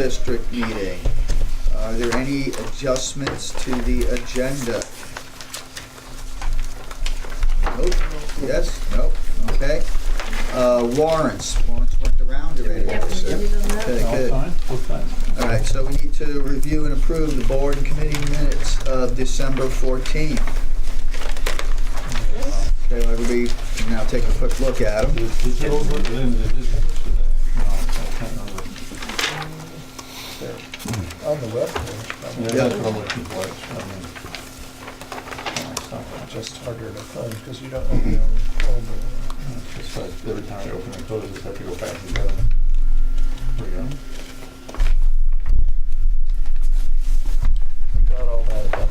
District meeting. Are there any adjustments to the agenda? Nope. Yes? Nope. Okay. Warrants. Warrants went around already. Yep. Okay, good. All All right, so we need to review and approve the board and committee minutes of December 14th. Okay, well, everybody can now take a quick look at them. On the web page, just harder to find because you don't have your own folder. Every time I open and close, I just have to go back and get them. There we go. Got all that about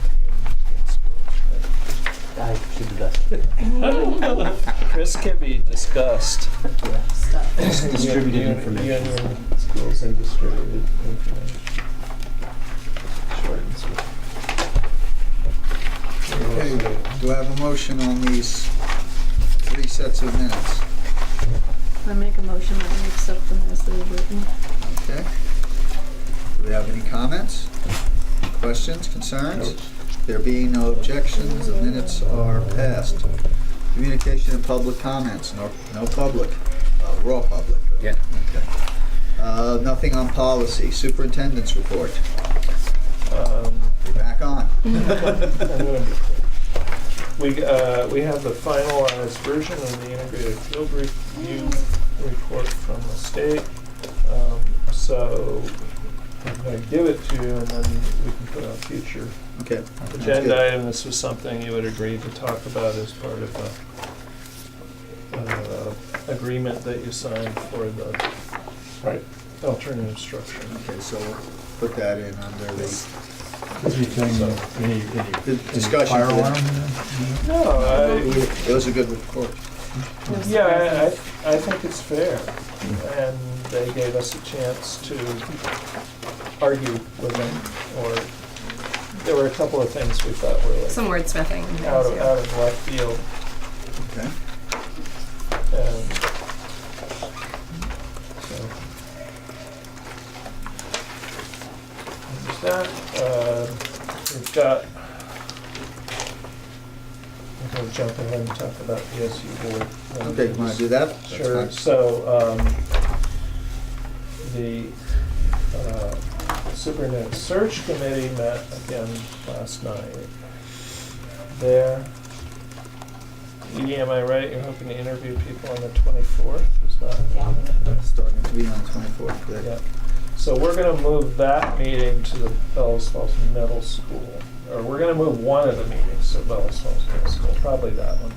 the in I should do that. schools. Chris can be discussed. Distributed information. Union schools and distributed information. Short and sweet. Okay, do I have a motion on these 3 sets of minutes? I make a motion that we accept them as they're written. Okay. Do we have any comments? Questions, concerns? There being no objections, the minutes are passed. Communication and public comments, no public. We're all public. Yeah. Okay. Nothing on policy. Superintendent's report. You're back on. I'm going to be quick. We have the finalized version of the integrated field review report from the state. So I'm going to give it to you, and then we can put on future Okay. agenda item. This was something you would agree to talk about as part of the agreement that you signed for the alternative structure. Okay, so we'll put that in under the Any discussion. fire alarm? No, It was a good report. yeah, I think it's fair, and they gave us a chance to argue with them, or there were a couple of things we thought were like Some wordsmithing. out of left field. Okay. So there's that. We've got. I'm going to jump ahead and talk about the SU board. Okay, you want to do that? That's Sure. fine. So the superintendent search committee met again last night. There. Edie, am I right? You're hoping to interview people on the 24th? Is that? Yeah. Starting to be on the 24th. Good. Yeah. So we're going to move that meeting to the Bellows Falls Middle School. Or we're going to move one of the meetings to Bellows Falls Middle School, probably that one.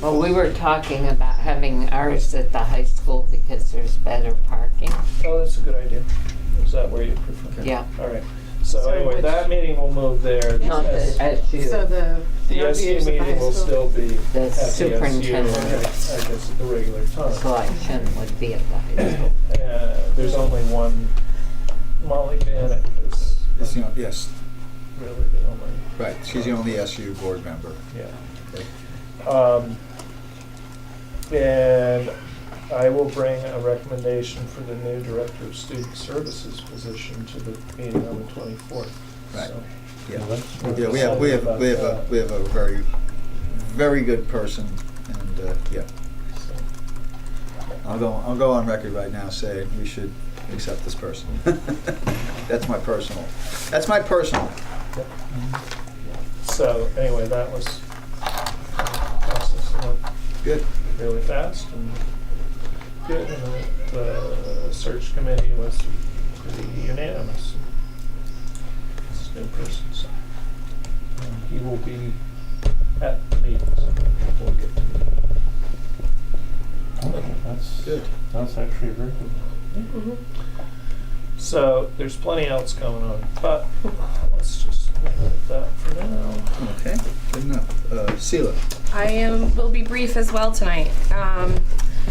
Well, we were talking about having ours at the high school because there's better parking. Oh, that's a good idea. Is that where you prefer? Yeah. All right. So So anyway, which- that meeting will move there. Not As- the SU. So the The SU interviews at the meeting high will school. still be The at the SU, superintendent. I guess at the regular time. Selection would be at the high school. There's only one. Molly Bennett is Yes, really the only. right. She's the only SU board member. Yeah. Okay. And I will bring a recommendation for the new Director of Student Services position to the meeting on the 24th. Right. So, Yeah, we're yeah, we have a very good person, and yeah, so. I'll go on record right now saying we should accept this person. That's my personal. So anyway, that was process went Good. really fast and good, and the search committee was pretty unanimous. This new person, so he will be at the meetings. We'll get to That's Good. That's actually very good. it. So there's plenty else going on, but let's just leave it at that for now. Okay. Good enough. Sela. Will be brief as well tonight.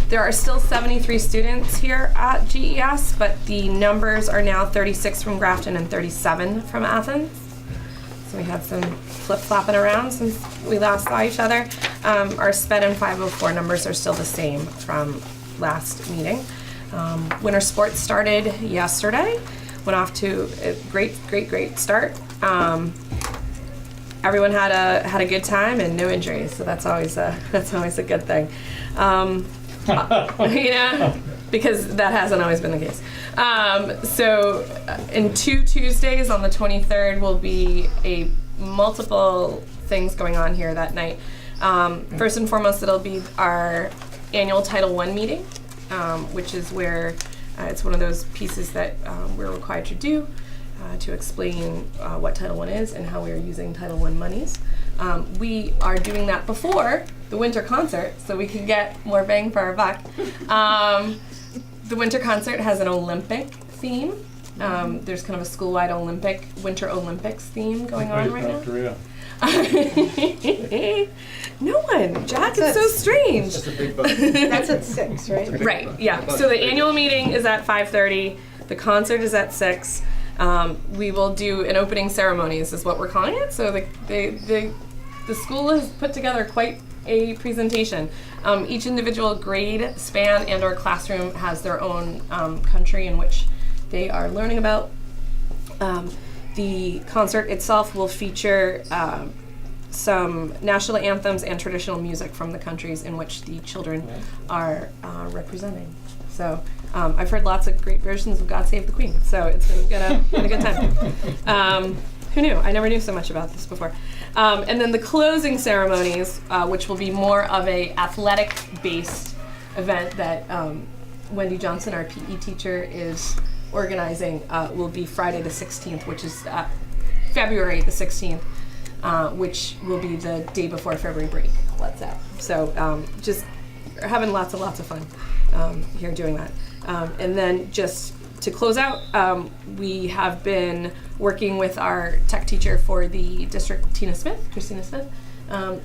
There are still 73 students here at GES, but the numbers are now 36 from Grafton and 37 from Athens. So we had some flip-flopping around since we last saw each other. Our SPED and 504 numbers are still the same from last meeting. Winter sports started yesterday. Went off to a great start. Everyone had a good time and no injuries, so that's always a good thing. Because that hasn't always been the case. So in 2 Tuesdays on the 23rd will be multiple things going on here that night. First and foremost, it'll be our annual Title I meeting, which is where it's one of those pieces that we're required to do to explain what Title I is and how we are using Title I monies. We are doing that before the winter concert so we can get more bang for our buck. The winter concert has an Olympic theme. There's kind of a school-wide Winter Olympics theme going on right now. Korea. No one. Jack, it's so strange. Just a big bug. That's at 6, right? Right, yeah. So the annual meeting is at 5:30. The concert is at 6. We will do an opening ceremonies is what we're calling it. So the school has put together quite a presentation. Each individual grade, span, and or classroom has their own country in which they are learning about. The concert itself will feature some national anthems and traditional music from the countries in which the children are representing. So I've heard lots of great versions of God Save the Queen, so it's been a good time. Who knew? I never knew so much about this before. And then the closing ceremonies, which will be more of a athletic-based event that Wendy Johnson, our PE teacher, is organizing, will be Friday the 16th, which is February the 16th, which will be the day before February break. Let's out. So just having lots of fun here doing that. And then just to close out, we have been working with our tech teacher for the district, Christina Smith,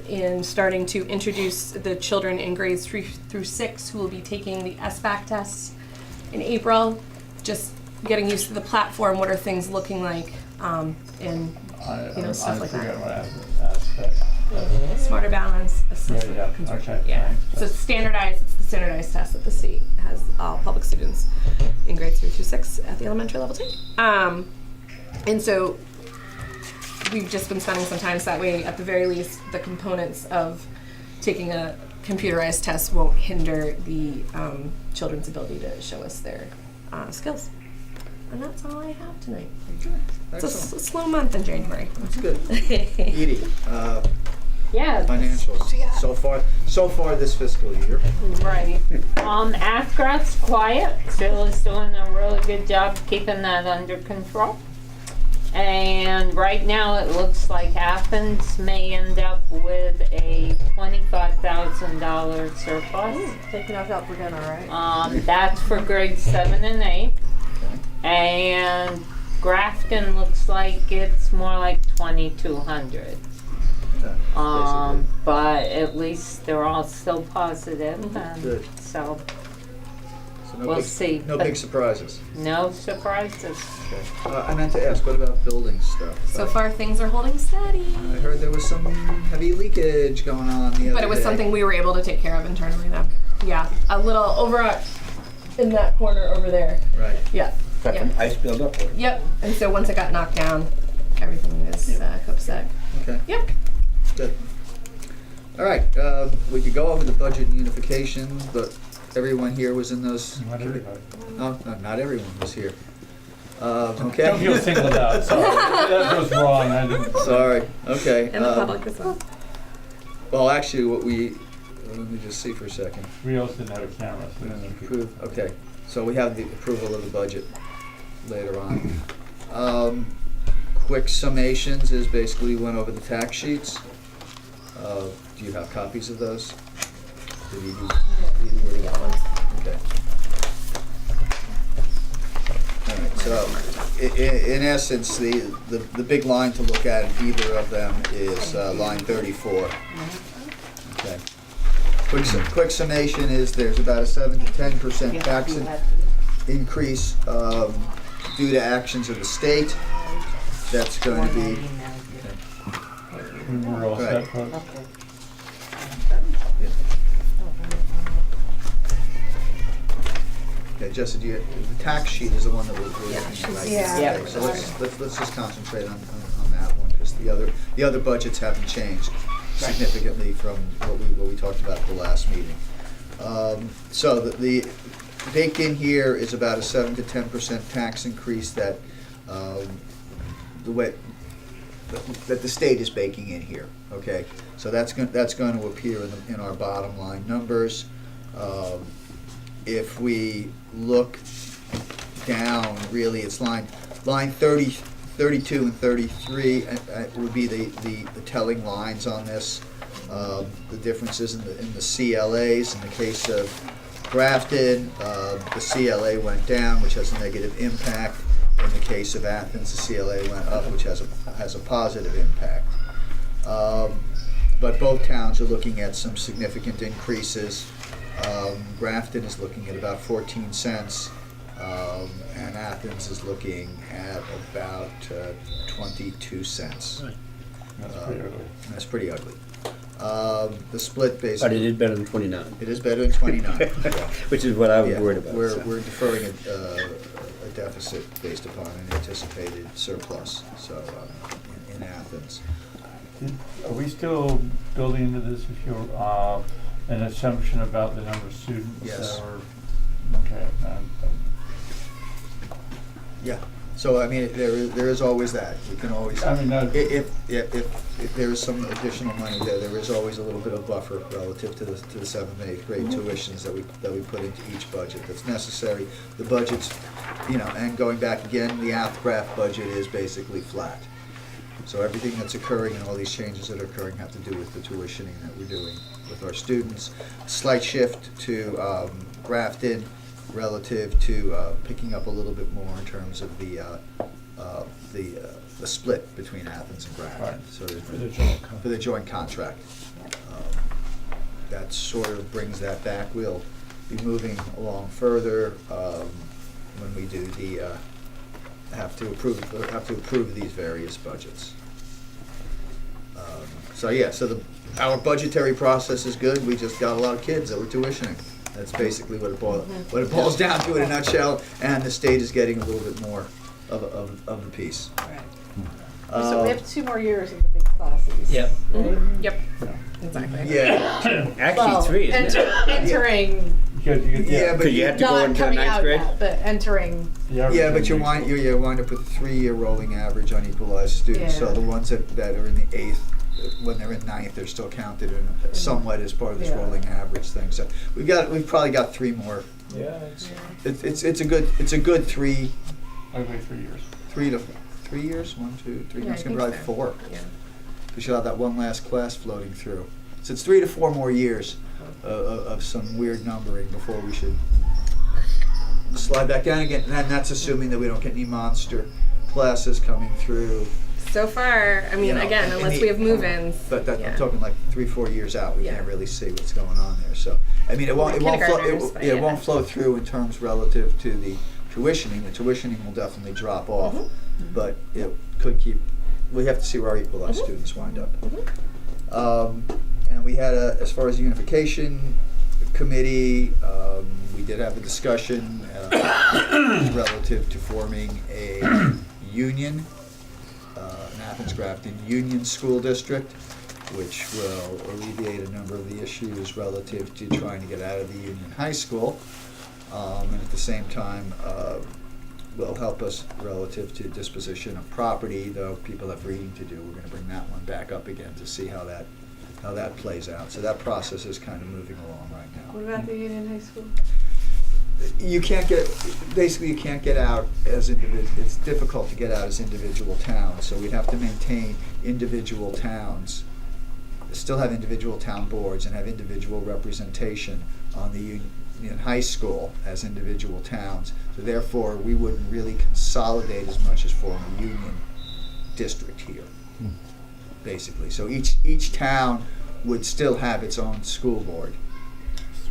in starting to introduce the children in grades 3 through 6 who will be taking the SBAC tests in April, just getting used to the platform, what are things looking like, and stuff like that. I forget what aspect. Smarter balance, assessment, Yeah, construction. okay, Yeah. thanks. So it's the standardized test that the state has all public students in grades 3 through 6 at the elementary level take. And so we've just been spending some time so that way, at the very least, the components of taking a computerized test won't hinder the children's ability to show us their skills. And that's all I have tonight. It's a slow month in January. That's good. Edie, Yeah. financials. So far this fiscal year. Right. Ascot's quiet. Phil is doing a really good job keeping that under control. And right now it looks like Athens may end up with a $25,000 surplus. Taking us out for dinner, right? That's for grades 7 and 8. And Grafton looks like it's more like 2,200. Okay, But at least they're all still positive, and Good. so So we'll see. No But big surprises. no surprises. Okay. I meant to ask, what about building stuff? So far, things are holding steady. I heard there was some heavy leakage going on the other But it was day. something we were able to take care of internally, though. Yeah, a little over in that corner over there. Right. Yeah. Got Yeah. some ice buildup? Or? Yep. And so once it got knocked down, everything is copacetic. Okay. Yep. Good. All right. We could go over the budget and unification, but everyone here was in those. Not everybody. No, not everyone was here. Don't Okay. feel singled out, sorry. That was wrong, I didn't. Sorry. Okay. And the public as well. Well, actually, let me just see for a second. Rios didn't have a camera, so we didn't Approve. Okay. So we have the approval of the budget later on. Quick summations is basically we went over the tax sheets. Do you have copies of those? Did you do? Okay. All right, so in essence, the big line to look at in either of them is line 34. Okay. Quick summation is there's about a 7 to 10% tax increase due to actions of the state. That's going to be. We were all Right. set, folks. Okay, Jessica, the tax sheet is the one that we're looking at right now. Yeah. Okay, so let's just concentrate on that one, because the other budgets haven't changed significantly from what we talked about at the last meeting. So the baked in here is about a 7 to 10% tax increase that that the state is baking in here. Okay, so that's going to appear in our bottom line numbers. If we look down, really, it's line 30, 32, and 33 would be the telling lines on this. The differences in the CLAs. In the case of Grafton, the CLA went down, which has a negative impact. In the case of Athens, the CLA went up, which has a positive impact. But both towns are looking at some significant increases. Grafton is looking at about 14 cents, and Athens is looking at about 22 cents. That's pretty ugly. That's pretty ugly. The split But basically. it is better than 29. It is better than 29. Yeah. Which is what I was Yeah, worried about. We're so. deferring a deficit based upon an anticipated surplus, so, in Athens. Are we still building into this issue, an assumption about the number of students? Yes. Okay. Yeah, so I mean, there is always that. We can always, I mean, if there is some additional money there is always a little bit of buffer relative to the 7th and 8th grade tuitions that we put into each budget that's necessary. The budget's, and going back again, the Graph budget is basically flat. So everything that's occurring and all these changes that are occurring have to do with the tuitioning that we're doing with our students. Slight shift to Grafton relative to picking up a little bit more in terms of the split between Athens and Grafton. Right. So there's For the joint contract. for the joint contract. That sort of brings that back. We'll be moving along further when we do have to approve these various budgets. So our budgetary process is good. We just got a lot of kids that we're tuitioning. That's basically what it boils down to in a nutshell. And the state is getting a little bit more of the piece. So we have 2 more years of the big classes. Yep. Right? Yep, exactly. Yeah. Actually, Well, 3, isn't it? Entering, Yeah, but Because you have to go not into coming 9th out grade? yet, but entering. Yeah, but you wind up with 3-year rolling average on equalized students. So Yeah. the ones that are in the 8th, when they're in 9th, they're still counted in somewhat as part of this Yeah. rolling average thing. So we've probably got 3 more. Yeah, It's a good 3 Ugly 3 years. to 3 years. 1, 2, 3. Yeah, It's I gonna be think like so. 4. Yeah. We should have that one last class floating through. So it's 3 to 4 more years of some weird numbering before we should slide back down again. And that's assuming that we don't get any monster classes coming through. So far, I mean, again, and unless the- we have move-ins. But yeah. I'm talking like 3-4 years out. We Yeah. can't really see what's going on there. So I mean, it won't flow. Kindergartners, but It won't flow through in terms relative to the tuitioning. The tuitioning will definitely drop off, but it could keep. We have to see where our equalized students wind up. And we had as far as the Unification Committee, we did have a discussion relative to forming a union, an Athens Grafton Union School District, which will alleviate a number of the issues relative to trying to get out of the Union High School, and at the same time will help us relative to disposition of property, though people have reading to do. We're going to bring that one back up again to see how that plays out. So that process is kind of moving along right now. What about the Union High School? You can't get out as individual. It's difficult to get out as individual towns, so we'd have to maintain individual towns, still have individual town boards and have individual representation on the Union High School as individual towns. So therefore, we wouldn't really consolidate as much as form a union district here, basically. So each town would still have its own school board.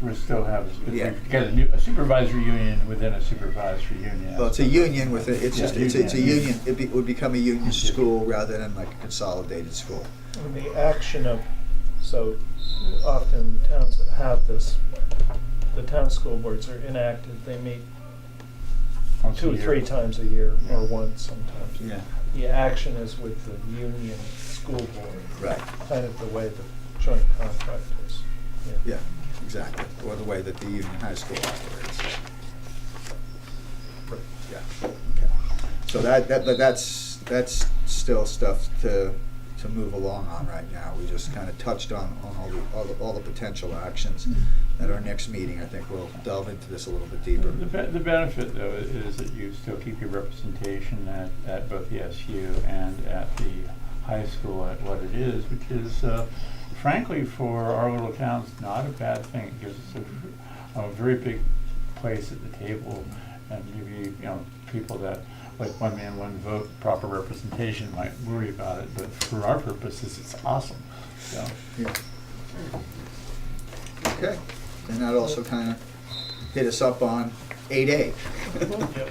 We still have, Yeah. we get a supervisory union within a supervisory union. Well, it's a union with it's Yeah, just it's a union. It would become a union school rather than like a consolidated school. and the action of, so often towns that have this, the town school boards are inactive, they meet Once a 2 or year. 3 times a year, or once sometimes. Yeah, The action is with the union school board, right, kind of the way the joint contract is. yeah, exactly, or the way that the union high school operates. Right. Yeah, okay. So that's still stuff to move along on right now. We just kind of touched on all the potential actions. At our next meeting, I think we'll delve into this a little bit deeper. The benefit, though, is that you still keep your representation at both the SU and at the high school at what it is, which is, frankly, for our little towns, not a bad thing. It gives us a very big place at the table, and maybe, people that, like one man, one vote, proper representation might worry about it, but for our purposes, it's awesome. So, Yeah. Okay, and that also kind of hit us up on 8A. Yep.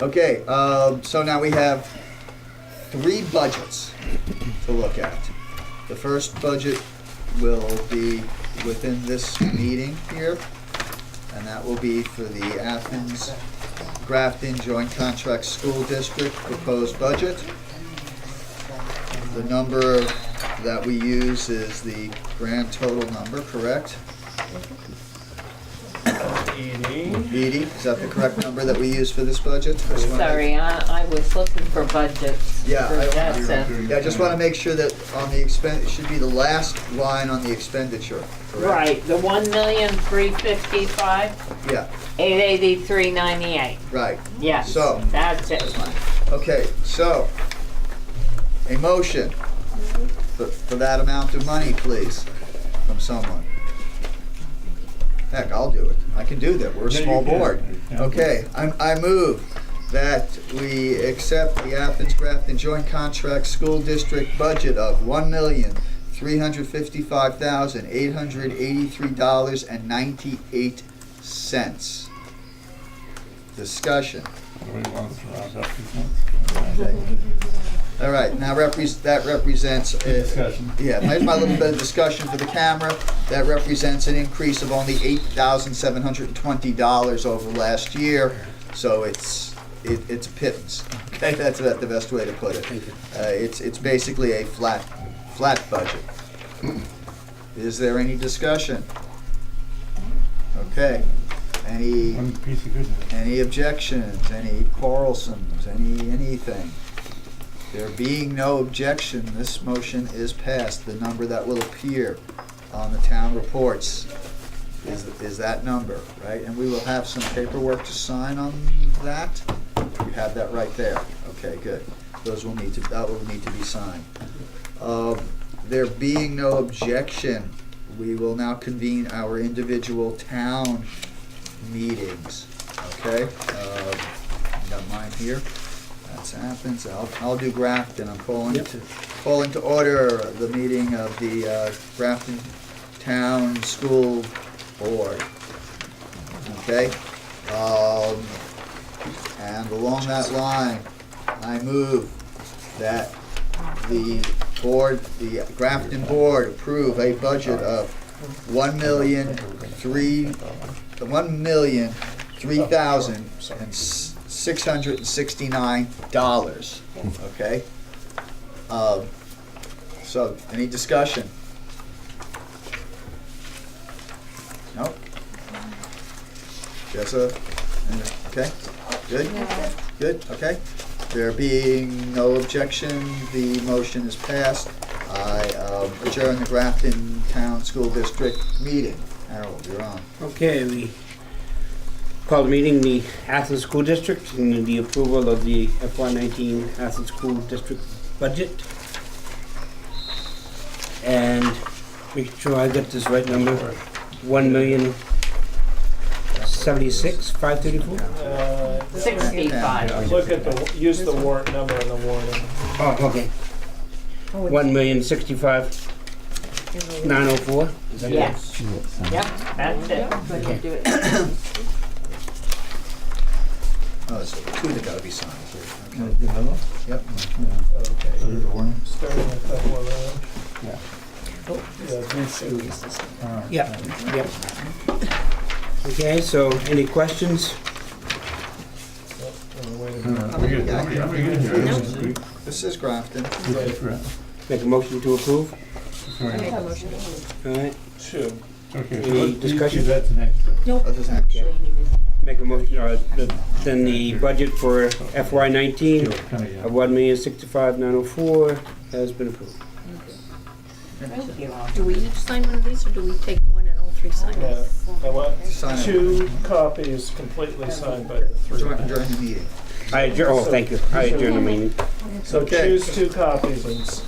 Okay, so now we have 3 budgets to look at. The first budget will be within this meeting here, and that will be for the Athens Grafton Joint Contract School District proposed budget. The number that we use is the grand total number, correct? 80. 80, is that the correct number that we use for this budget? I just wanna- Sorry, I was looking for budgets. Yeah, for that, I just want to make sure that on the it should be the last line on the expenditure, correct? Right, the 1,355,883.98. Yeah, 883.98. right. Yes, So- that's it. Okay, so, a motion for that amount of money, please, from someone. Heck, I'll do it. I can do that. We're a Yeah, you small can. board. Yeah. Okay, I move that we accept the Athens Grafton Joint Contract School District budget of $1,355,883.98. Discussion. everybody wants to round up, you think? Okay. All right, now that represents. Discussion. Yeah, here's my little bit of discussion for the camera. That represents an increase of only $8,720 over last year, so it's a pittance. Okay, that's about the best way to put it. It's basically a flat budget. Is there any discussion? Okay. One piece of good news. Any objections? Any quarrelsomes? Anything? There being no objection, this motion is passed. The number that will appear on the town reports is that number, right? And we will have some paperwork to sign on that. You have that right there. Okay, good. That will need to be signed. There being no objection, we will now convene our individual town meetings. Okay? Got mine here. That's Athens. I'll do Grafton. I'm calling to order the meeting of the Grafton Town School Board. Okay? And along that line, I move that the Grafton Board approve a budget of $1,003,669. Okay? So, any discussion? Nope. Jessa? Okay? Good? Good, okay. There being no objection, the motion is passed. I adjourn the Grafton Town School District meeting. Harold, you're on. Okay, we call the meeting the Athens School District and the approval of the FY19 Athens School District budget. And make sure I get this right number, $1,076,534. 65. Look at use the warrant number in the warning. Oh, okay. $1,065,904. Is that it? Yes. Yep, that's it. Okay. Oh, there's two that gotta be signed here. Okay. Another? Yep. Okay. Is it a warning? Starting a couple around. Yeah. Yeah, these two. All right. Yeah, yep. Okay, so any questions? How many- How many good here? This is Grafton. This is right. Make a motion to approve? Sorry. All right. Two. Okay, so Any let's do discussion? that next. This is next. Make a motion, then the budget for FY19 of $1,065,904 has been approved. Do we each sign one of these, or do we take one and all three sign? Yeah, I want Sign it. 2 copies completely signed by the 3. During the meeting. Thank you. I adjourn the meeting. So Okay. choose 2 copies and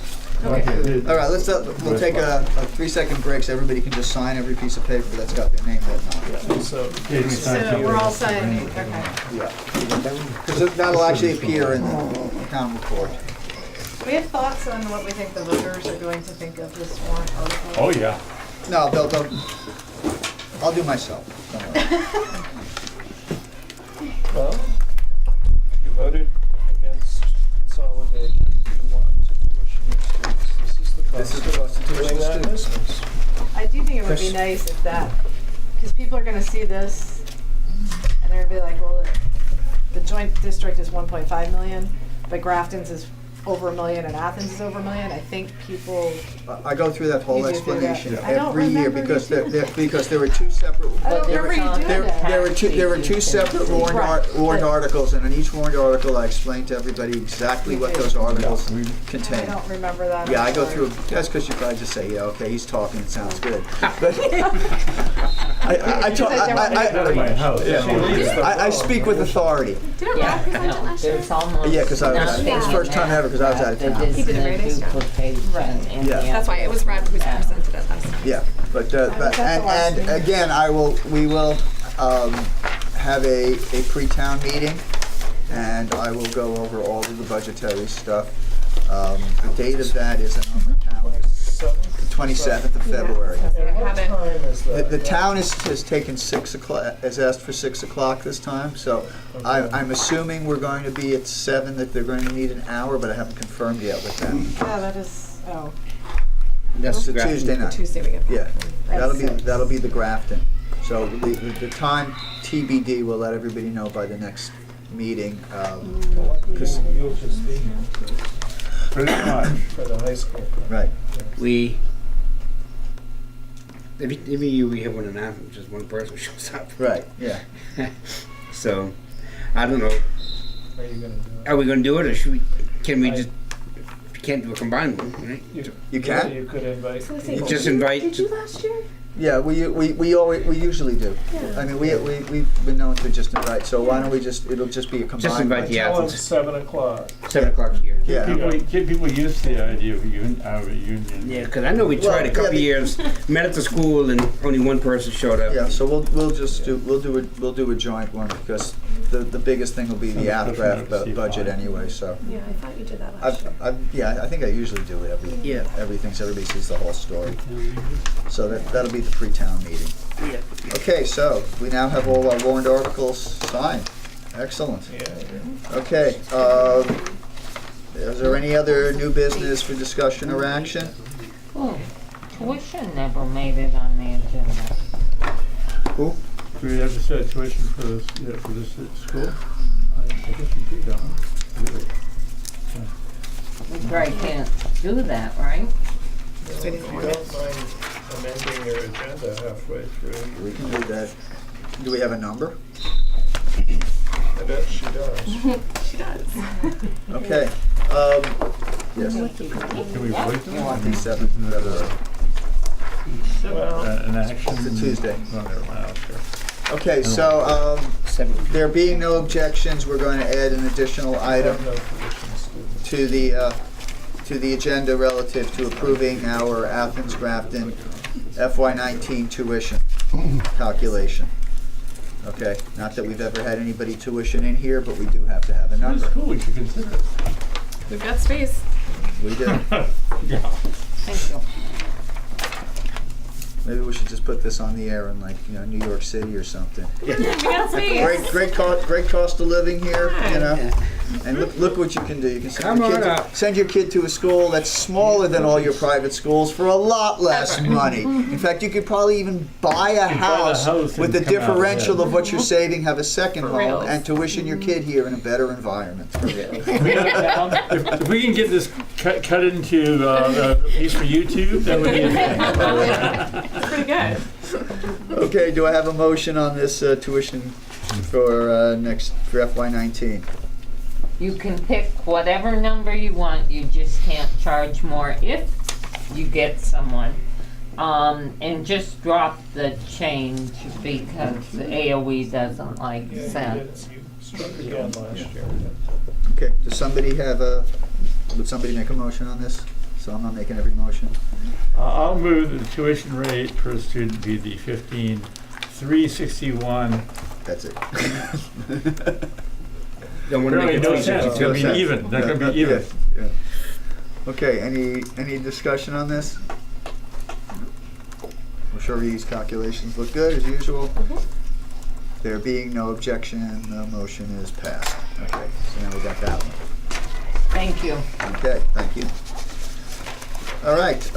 All right, we'll take a 3-second break so everybody can just sign every piece of paper that's got their name written on it. so So we're all signing, okay. Yeah. Because that'll actually appear in the town report. Do we have thoughts on what we think the voters are going to think of this warrant article? Oh, yeah. No, I'll do myself. Don't worry. well, you voted against consolidation. You want to tuition your students. This is the This is cost the cost of of tuition doing to that students. business. I do think it would be Chris? nice if that, because people are gonna see this, and they're gonna be like, well, the joint district is 1.5 million, but Grafton's is over $1 million and Athens is over $1 million. I think people, I go through that whole You do do that. explanation I don't every year remember because you because there were 2 separate. I don't remember you doing that. There were two separate warrant Right. articles, and in each warrant article, I explained to everybody exactly what those articles I contain. don't remember that. Yeah, I'm I go sorry. through, that's because you probably just say, yeah, okay, he's talking, it sounds good. But I talk, Out of my house. Yeah. She leads the I vote. speak with authority. Didn't Rob present it last year? There's almost Yeah, 'cause I was- nothing it's the first time ever 'cause I was out of that town. He did a very nice job. duplication in Yeah. the That's why it was Rob who Yeah. presented it last time. Yeah, but at the last and meeting. again, we will have a pre-town meeting, and I will go over all of the budgetary stuff. The date of that is on the calendar, the 27th of February. And what Have it. time is that? The town has taken 6 o'clock, has asked for 6 o'clock this time, so I'm assuming we're going to be at 7, that they're going to need an hour, but I haven't confirmed yet with them. Yeah, that is, oh, That's It's the a Grafton. Tuesday night. Tuesday we get. Yeah, That's that'll be the Grafton. So the time TBD, we'll let everybody know by the next meeting. 'Cause- You'll just be here Pretty much. for the high school. right. Every year we have one in Athens, just one person shows up. Right, yeah. So, I don't know, Are you gonna do it? are we gonna do it, or can we just, we can't do a combined one, right? You can? You could invite people. Just invite, did you last year? Yeah, we usually do. I mean, we've been known to just invite, so why don't we it'll just be a combined. Just invite the Tell them Athens, 7 o'clock. 7 o'clock here. Yeah. Get people used to the idea of a union. Yeah, because I know we tried a Well, couple yeah, years, met at the school, and only one person showed up. Yeah, so we'll do a joint one, because the biggest thing will be the out-draft budget anyway, so. Yeah, I thought you did that last year. I think I usually do it Yeah. everything, so everybody sees the whole story. So that'll be the pre-town meeting. Yeah. Okay, so we now have all our warrant articles signed. Excellent. Yeah. Okay, is there any other new business for discussion or action? Oh, tuition never made it on the agenda. Who? Do we have to set tuition for this school? I guess we do, don't we? Really? We probably can't do that, right? If you don't mind amending your agenda halfway through, We can do that. Do we have a number? I bet she does. She does. Okay, yes. Can we vote them? Yeah. The 7th of February. Well, An action? It's a Tuesday. Oh, never mind, okay. Okay, so, 7. there being no objections, we're going to add an additional I item have no tuition students. to the agenda relative to approving our Athens Grafton FY19 tuition calculation. Okay, not that we've ever had anybody tuition in here, but we do have to have a It's number. cool, we should consider it. We've got space. We do. Yeah. Thank you. Maybe we should just put this on the air in, like, New York City or something. We got space. Great cost of living here, you know? And look what you can do. You can Come on up. send your kid to a school that's smaller than all your private schools for a lot less money. In fact, you could probably even buy a house house with the and come out differential ahead. of what you're saving, have a second home, reals. and tuition your kid here in a better environment. If we can get this cut into a piece for YouTube, that would be It's pretty good. Okay, do I have a motion on this tuition for for FY19? You can pick whatever number you want, you just can't charge more if you get someone. And just drop the change because the AOE doesn't like Yeah, cents. you struck again last year. Okay, does somebody would somebody make a motion on this? So I'm not making every motion. I'll move that the tuition rate per student be the $15,361. That's it. Don't want to Really, make it no too cents. It's gonna be sensitive. even. They're gonna be even. Yeah. Okay, any discussion on this? I'm sure these calculations look good as usual. There being no objection, the motion is passed. Okay, so now we got that one. Thank you. Okay, thank you. All right,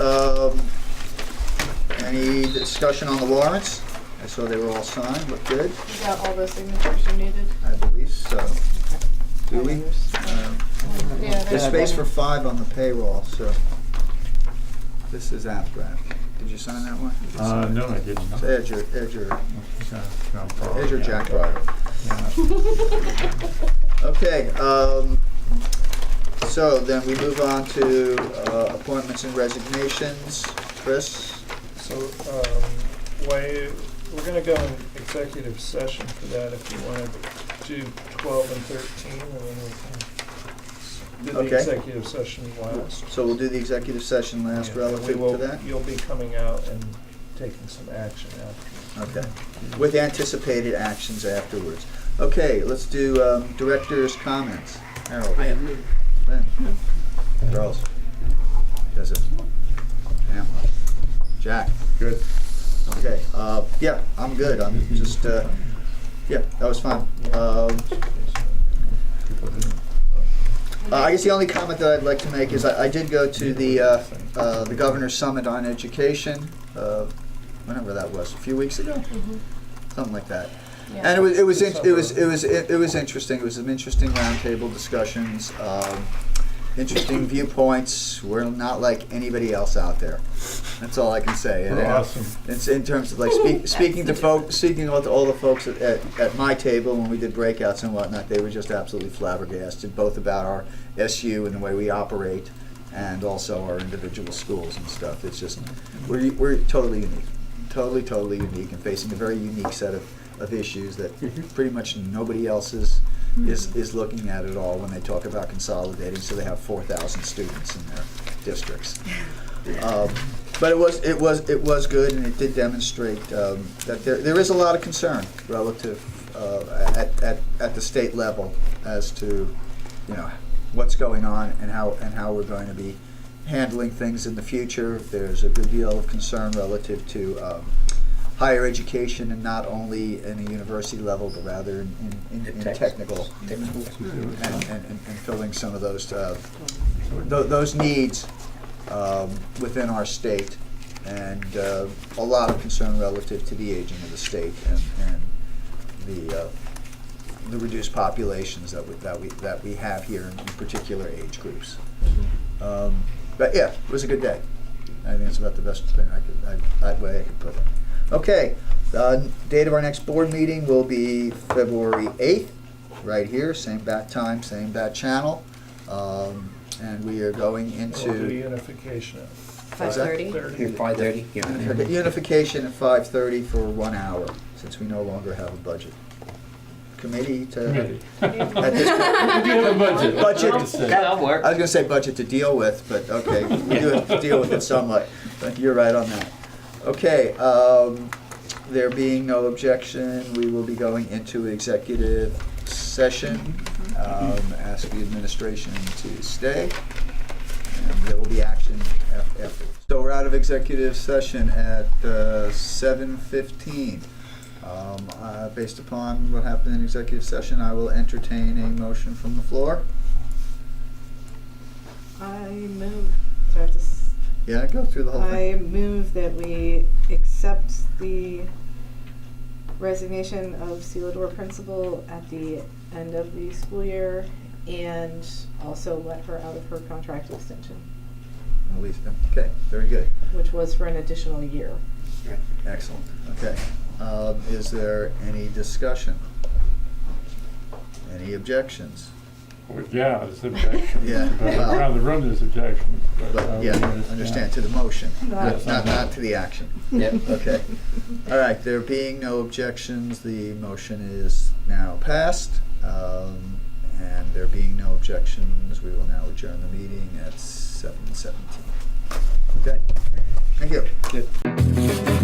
any discussion on the warrants? I saw they were all signed, look good, You got all the signatures you needed? I believe so. Do we? Yeah, There's space for 5 on the payroll, so this is abstract. Did you sign that one? You did sign it. No, I didn't. So add your jack driver. Okay, so then we move on to appointments and resignations. Chris? So, we're gonna go in executive session for that if you wanna do 12 and 13, and then we can do the Okay. executive session last. So we'll do the executive session last Yeah, relative to that? You'll be coming out and taking some action after. Okay, with anticipated actions afterwards. Okay, let's do director's comments. Harold? I have Ben? Charles? Joseph? Pam? Jack? Good. Okay, yeah, I'm good, I'm just, yeah, that was fun. I guess the only comment that I'd like to make is I did go to the Governor's Summit on Education, whenever that was, a few weeks ago? Something like that. And it was interesting. It was some interesting roundtable discussions, interesting viewpoints. We're not like anybody else out there. That's all I can say. And, Awesome. it's in terms of like speaking to all the folks at my table when we did breakouts and whatnot. They were just absolutely flabbergasted, both about our SU and the way we operate, and also our individual schools and stuff. It's just we're totally unique, totally unique, and facing a very unique set of issues that pretty much nobody else is looking at all when they talk about consolidating, so they have 4,000 students in their districts. But it was good, and it did demonstrate that there is a lot of concern relative at the state level as to what's going on and how we're going to be handling things in the future. There's a good deal of concern relative to higher education, and not only in a university level, but rather in technical, and filling some of those needs within our state, and a lot of concern relative to the aging of the state and the reduced populations that we have here in particular age groups. But yeah, it was a good day. I think it's about the best thing way I could put it. Okay, the date of our next board meeting will be February 8th, right here, same bat time, same bat channel. And we are going We'll do into unification at 5:30. 5:30, yeah. unification at 5:30 for 1 hour, since we no longer have a budget committee to, Committee. at this point. We do have a budget. Budget. That'll work. I was gonna say budget to deal with, but okay, we do have to deal with it somewhat, but you're right on that. Okay, there being no objection, we will be going into executive session. Ask the administration to stay, and there will be action after. So we're out of executive session at 7:15. Based upon what happened in executive session, I will entertain a motion from the floor. I move, do I have to Yeah, go through the whole I thing. move that we accept the resignation of Sealador principal at the end of the school year and also let her out of her contract extension, Okay, very good. which was for an additional year. Excellent. Okay. Is there any discussion? Any objections? Well, yeah, there's objections. Yeah, But well- around the room, there's objections. But, yeah, understand, to the motion, Not- not to the action. Yeah. Okay. All right, there being no objections, the motion is now passed. And there being no objections, we will now adjourn the meeting at 7:17. Okay, thank you. Good.